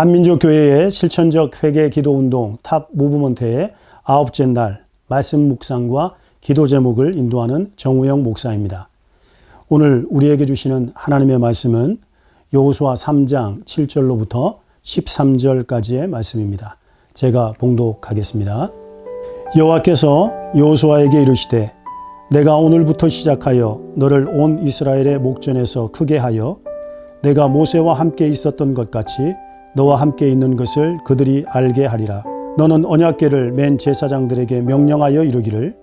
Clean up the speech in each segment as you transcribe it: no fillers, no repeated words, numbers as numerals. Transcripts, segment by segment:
한민족교회의 실천적 회개 기도운동 탑 무브먼트의 9째 날 말씀 묵상과 기도 제목을 인도하는 정우영 목사입니다. 오늘 우리에게 주시는 하나님의 말씀은 여호수아 3장 7절로부터 13절까지의 말씀입니다. 제가 봉독하겠습니다. 여호와께서 여호수아에게 이르시되 내가 오늘부터 시작하여 너를 온 이스라엘의 목전에서 크게 하여 내가 모세와 함께 있었던 것 같이 너와 함께 있는 것을 그들이 알게 하리라. 너는 언약궤를 맨 제사장들에게 명령하여 이르기를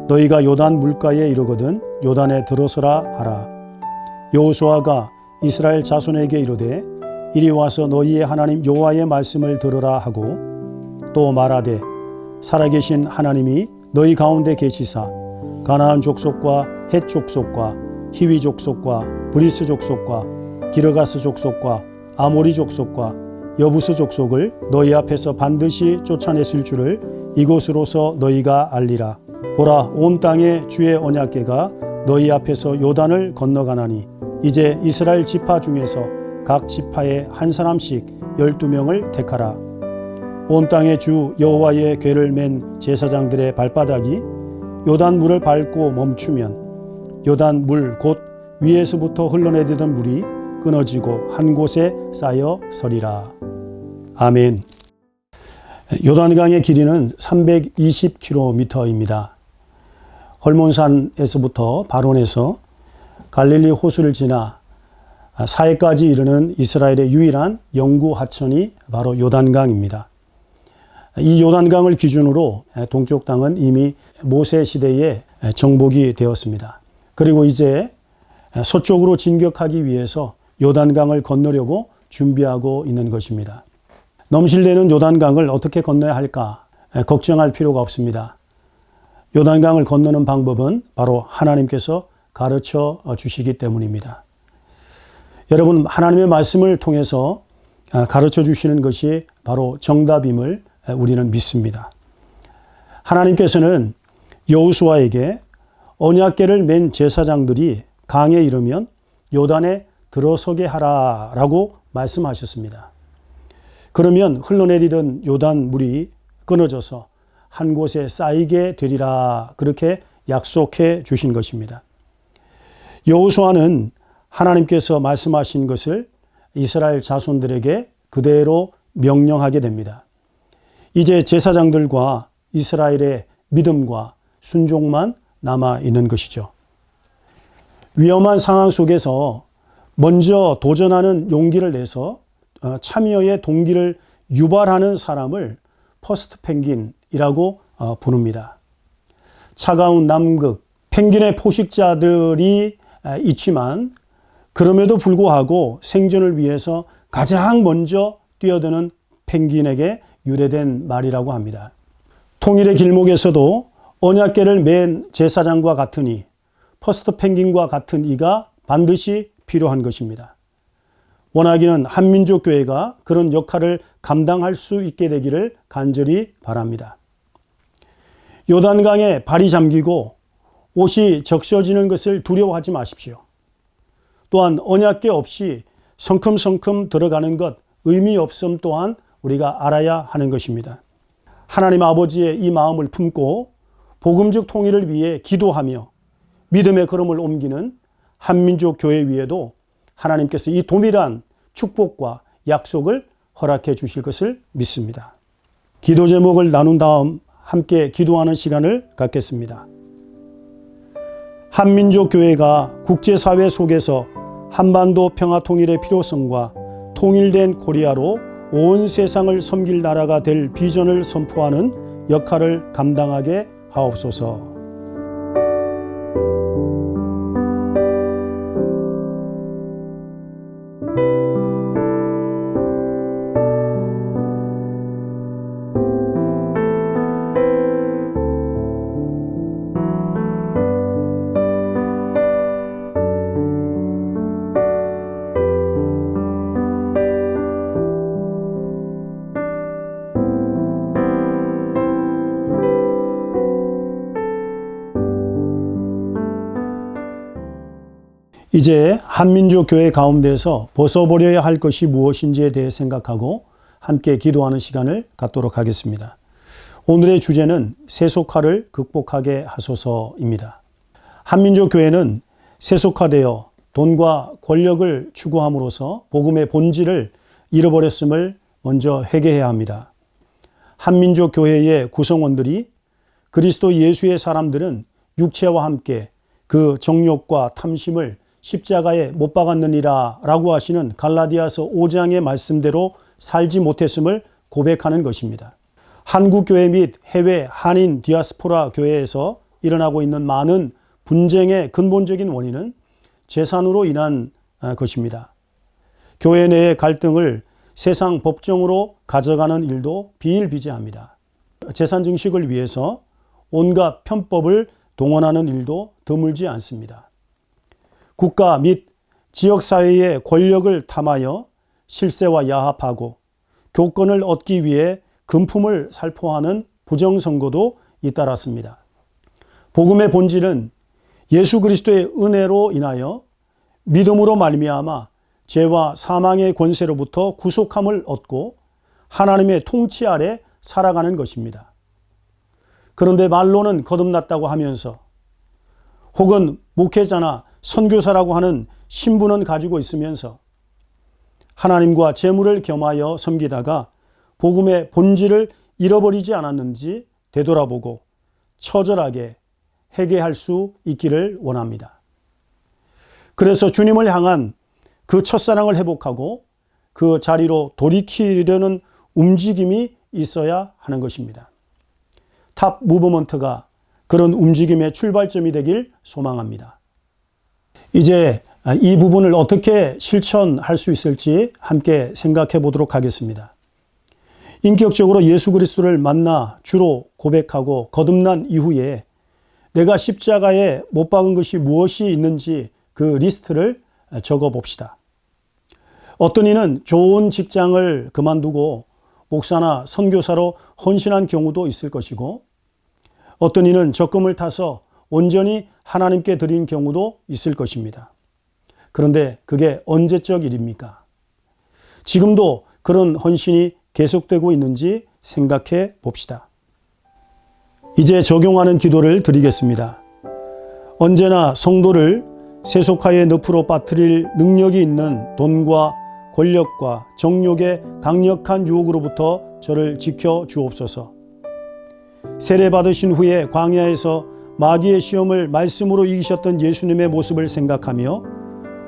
너희가 요단 물가에 이르거든 요단에 들어서라 하라. 여호수아가 이스라엘 자손에게 이르되 이리 와서 너희의 하나님 여호와의 말씀을 들으라 하고 또 말하되 살아계신 하나님이 너희 가운데 계시사 가나안 족속과 헷 족속과 히위 족속과 브리스 족속과 기르가스 족속과 아모리 족속과 여부스 족속을 너희 앞에서 반드시 쫓아냈을 줄을 이곳으로서 너희가 알리라. 보라, 온 땅에 주의 언약궤가 너희 앞에서 요단을 건너가나니 이제 이스라엘 지파 중에서 각 지파에 한 사람씩 12명을 택하라. 온 땅의 주 여호와의 궤를 맨 제사장들의 발바닥이 요단 물을 밟고 멈추면 요단 물 곧 위에서부터 흘러내리던 물이 끊어지고 한 곳에 쌓여 서리라. 아멘. 요단강의 길이는 320km입니다. 헐몬산에서부터 바론에서 갈릴리 호수를 지나 사해까지 이르는 이스라엘의 유일한 영구 하천이 바로 요단강입니다. 이 요단강을 기준으로 동쪽 땅은 이미 모세 시대에 정복이 되었습니다. 그리고 이제 서쪽으로 진격하기 위해서 요단강을 건너려고 준비하고 있는 것입니다. 넘실대는 요단강을 어떻게 건너야 할까 걱정할 필요가 없습니다. 요단강을 건너는 방법은 바로 하나님께서 가르쳐 주시기 때문입니다. 여러분, 하나님의 말씀을 통해서 가르쳐 주시는 것이 바로 정답임을 우리는 믿습니다. 하나님께서는 여호수아에게 언약궤를 맨 제사장들이 강에 이르면 요단에 들어서게 하라라고 말씀하셨습니다. 그러면 흘러내리던 요단 물이 끊어져서 한 곳에 쌓이게 되리라 그렇게 약속해 주신 것입니다. 여호수아는 하나님께서 말씀하신 것을 이스라엘 자손들에게 그대로 명령하게 됩니다. 이제 제사장들과 이스라엘의 믿음과 순종만 남아 있는 것이죠. 위험한 상황 속에서 먼저 도전하는 용기를 내서 참여의 동기를 유발하는 사람을 퍼스트 펭귄이라고 부릅니다. 차가운 남극, 펭귄의 포식자들이 있지만 그럼에도 불구하고 생존을 위해서 가장 먼저 뛰어드는 펭귄에게 유래된 말이라고 합니다. 통일의 길목에서도 언약궤를 맨 제사장과 같으니 퍼스트 펭귄과 같은 이가 반드시 필요한 것입니다. 원하기는 한민족교회가 그런 역할을 감당할 수 있게 되기를 간절히 바랍니다. 요단강에 발이 잠기고 옷이 적셔지는 것을 두려워하지 마십시오. 또한 언약궤 없이 성큼성큼 들어가는 것 의미 없음 또한 우리가 알아야 하는 것입니다. 하나님 아버지의 이 마음을 품고 복음적 통일을 위해 기도하며 믿음의 걸음을 옮기는 한민족 교회 위에도 하나님께서 이 동일한 축복과 약속을 허락해 주실 것을 믿습니다. 기도 제목을 나눈 다음 함께 기도하는 시간을 갖겠습니다. 한민족 교회가 국제사회 속에서 한반도 평화 통일의 필요성과 통일된 코리아로 온 세상을 섬길 나라가 될 비전을 선포하는 역할을 감당하게 하옵소서. 이제 한민족 교회 가운데서 벗어버려야 할 것이 무엇인지에 대해 생각하고 함께 기도하는 시간을 갖도록 하겠습니다. 오늘의 주제는 세속화를 극복하게 하소서입니다. 한민족 교회는 세속화되어 돈과 권력을 추구함으로써 복음의 본질을 잃어버렸음을 먼저 회개해야 합니다. 한민족 교회의 구성원들이 그리스도 예수의 사람들은 육체와 함께 그 정욕과 탐심을 십자가에 못 박았느니라 라고 하시는 갈라디아서 5장의 말씀대로 살지 못했음을 고백하는 것입니다. 한국교회 및 해외 한인 디아스포라 교회에서 일어나고 있는 많은 분쟁의 근본적인 원인은 재산으로 인한 것입니다. 교회 내의 갈등을 세상 법정으로 가져가는 일도 비일비재합니다. 재산 증식을 위해서 온갖 편법을 동원하는 일도 드물지 않습니다. 국가 및 지역사회의 권력을 탐하여 실세와 야합하고 교권을 얻기 위해 금품을 살포하는 부정선거도 잇따랐습니다. 복음의 본질은 예수 그리스도의 은혜로 인하여 믿음으로 말미암아 죄와 사망의 권세로부터 구속함을 얻고 하나님의 통치 아래 살아가는 것입니다. 그런데 말로는 거듭났다고 하면서 혹은 목회자나 선교사라고 하는 신분은 가지고 있으면서 하나님과 재물을 겸하여 섬기다가 복음의 본질을 잃어버리지 않았는지 되돌아보고 처절하게 회개할 수 있기를 원합니다. 그래서 주님을 향한 그 첫사랑을 회복하고 그 자리로 돌이키려는 움직임이 있어야 하는 것입니다. 탑 무브먼트가 그런 움직임의 출발점이 되길 소망합니다. 이제 이 부분을 어떻게 실천할 수 있을지 함께 생각해 보도록 하겠습니다. 인격적으로 예수 그리스도를 만나 주로 고백하고 거듭난 이후에 내가 십자가에 못 박은 것이 무엇이 있는지 그 리스트를 적어 봅시다. 어떤 이는 좋은 직장을 그만두고 목사나 선교사로 헌신한 경우도 있을 것이고 어떤 이는 적금을 타서 온전히 하나님께 드린 경우도 있을 것입니다. 그런데 그게 언제적 일입니까? 지금도 그런 헌신이 계속되고 있는지 생각해 봅시다. 이제 적용하는 기도를 드리겠습니다. 언제나 성도를 세속화의 늪으로 빠뜨릴 능력이 있는 돈과 권력과 정욕의 강력한 유혹으로부터 저를 지켜 주옵소서. 세례받으신 후에 광야에서 마귀의 시험을 말씀으로 이기셨던 예수님의 모습을 생각하며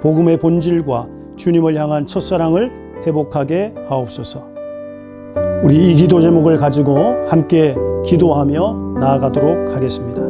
복음의 본질과 주님을 향한 첫사랑을 회복하게 하옵소서. 우리 이 기도 제목을 가지고 함께 기도하며 나아가도록 하겠습니다.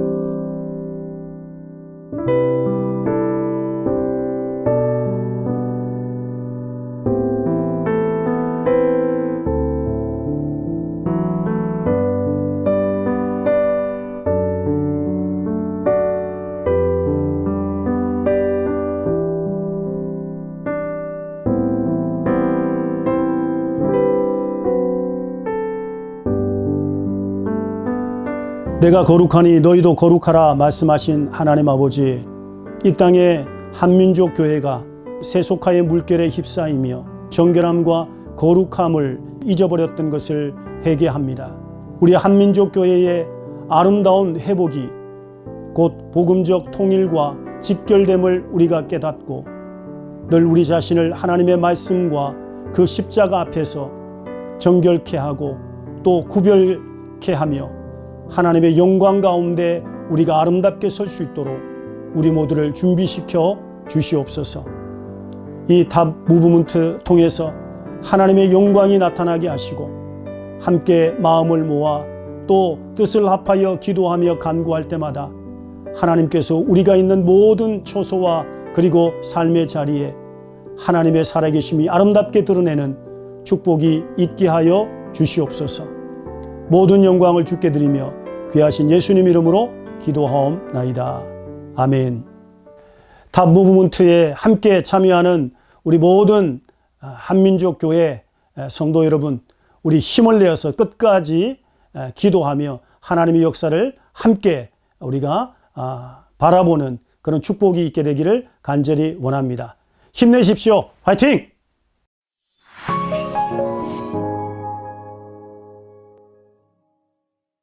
내가 거룩하니 너희도 거룩하라 말씀하신 하나님 아버지, 이 땅에 한민족 교회가 세속화의 물결에 휩싸이며 정결함과 거룩함을 잊어버렸던 것을 회개합니다. 우리 한민족 교회의 아름다운 회복이 곧 복음적 통일과 직결됨을 우리가 깨닫고 늘 우리 자신을 하나님의 말씀과 그 십자가 앞에서 정결케 하고 또 구별케 하며 하나님의 영광 가운데 우리가 아름답게 설 수 있도록 우리 모두를 준비시켜 주시옵소서. 이 탑 무브먼트 통해서 하나님의 영광이 나타나게 하시고 함께 마음을 모아 또 뜻을 합하여 기도하며 간구할 때마다 하나님께서 우리가 있는 모든 처소와 그리고 삶의 자리에 하나님의 살아계심이 아름답게 드러내는 축복이 있게 하여 주시옵소서. 모든 영광을 주께 드리며 귀하신 예수님 이름으로 기도하옵나이다. 아멘. 탑 무브먼트에 함께 참여하는 우리 모든 한민족 교회 성도 여러분, 우리 힘을 내어서 끝까지 기도하며 하나님의 역사를 함께 우리가 바라보는 그런 축복이 있게 되기를 간절히 원합니다. 힘내십시오. 화이팅!